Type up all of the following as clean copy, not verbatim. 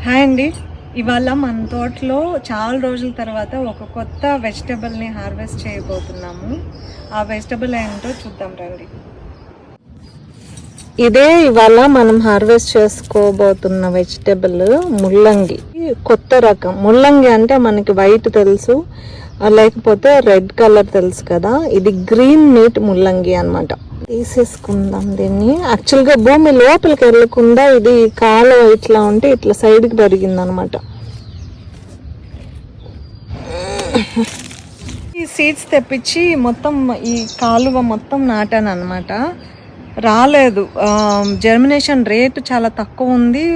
Hi అండి. ఇవాళ మన తోటలో చాలా రోజుల తర్వాత ఒక కొత్త వెజిటబుల్ని హార్వెస్ట్ చేయబోతున్నాము. ఆ వెజిటబుల్ ఏంటో చూద్దాం రండి. ఇదే ఇవాళ మనం హార్వెస్ట్ చేసుకోబోతున్న వెజిటబుల్ ముల్లంగి. కొత్త రకం ముల్లంగి అంటే మనకి వైట్ తెలుసు, లేకపోతే రెడ్ కలర్ తెలుసు కదా. ఇది గ్రీన్ మీట్ ముల్లంగి అన్నమాట. తీసేసుకుందాం దీన్ని. యాక్చువల్గా భూమి లోపలికి వెళ్ళకుండా ఇది కాలువ ఇట్లా ఉంటే ఇట్లా సైడ్కి పెరిగింది అనమాట. ఈ సీడ్స్ తెప్పించి మొత్తం ఈ కాలువ మొత్తం నాటాను అనమాట. రాలేదు. జర్మినేషన్ రేట్ చాలా తక్కువ ఉంది,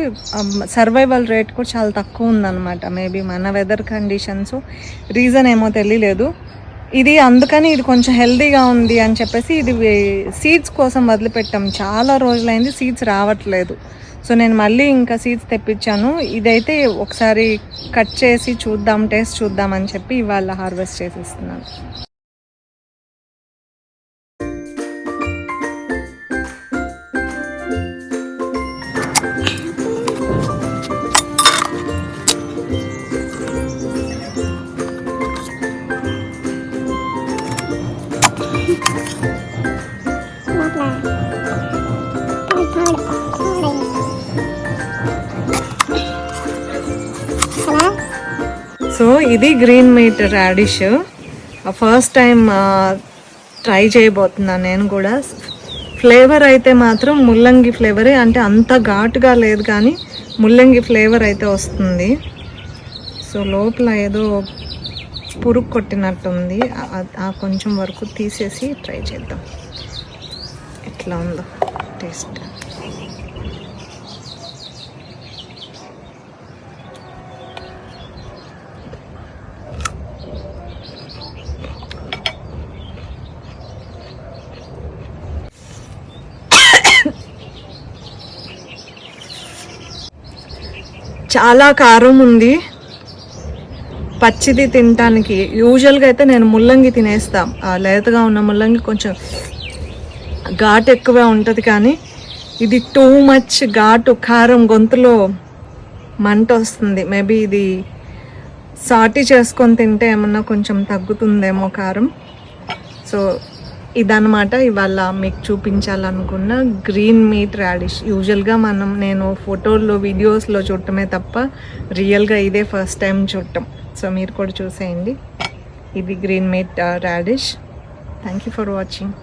సర్వైవల్ రేట్ కూడా చాలా తక్కువ ఉందన్నమాట. మేబీ మన వెదర్ కండిషన్స్ రీజన్ ఏమో తెలియలేదు. ఇది అందుకని ఇది కొంచెం హెల్తీగా ఉంది అని చెప్పేసి ఇది సీడ్స్ కోసం వదిలిపెట్టాం. చాలా రోజులైంది సీడ్స్ రావట్లేదు. సో నేను మళ్ళీ ఇంకా సీడ్స్ తెప్పించాను. ఇదైతే ఒకసారి కట్ చేసి చూద్దాం, టేస్ట్ చూద్దాం అని చెప్పి ఇవాళ హార్వెస్ట్ చేసేస్తున్నాను. సో ఇది green meet radish. First time try చేయబోతున్నాను నేను కూడా. ఫ్లేవర్ అయితే మాత్రం ముల్లంగి ఫ్లేవరే, అంటే అంత ఘాటుగా లేదు కానీ ముల్లంగి ఫ్లేవర్ అయితే వస్తుంది. సో లోపల ఏదో పురుగు కొట్టినట్టుంది. ఆ కొంచెం వరకు తీసేసి ట్రై చేద్దాం ఎట్లా ఉందో టేస్ట్. చాలా కారం ఉంది. పచ్చిది తినటానికి యూజువల్గా అయితే నేను ముల్లంగి తినేస్తా. లేతగా ఉన్న ముల్లంగి కొంచెం ఘాటు ఎక్కువే ఉంటుంది, కానీ ఇది టూ మచ్ ఘాటు, కారం, గొంతులో మంట వస్తుంది. మేబీ ఇది సాటి చేసుకొని తింటే ఏమన్నా కొంచెం తగ్గుతుందేమో కారం. సో ఇదన్నమాట ఇవాళ మీకు చూపించాలనుకున్న గ్రీన్ మీట్ రాడిష్. యూజువల్గా నేను ఫోటోల్లో వీడియోస్లో చూడటమే తప్ప రియల్గా ఇదే ఫస్ట్ టైం చూడటం. సో మీరు కూడా చూసేయండి. ఇది green meet radish. Thank you for watching.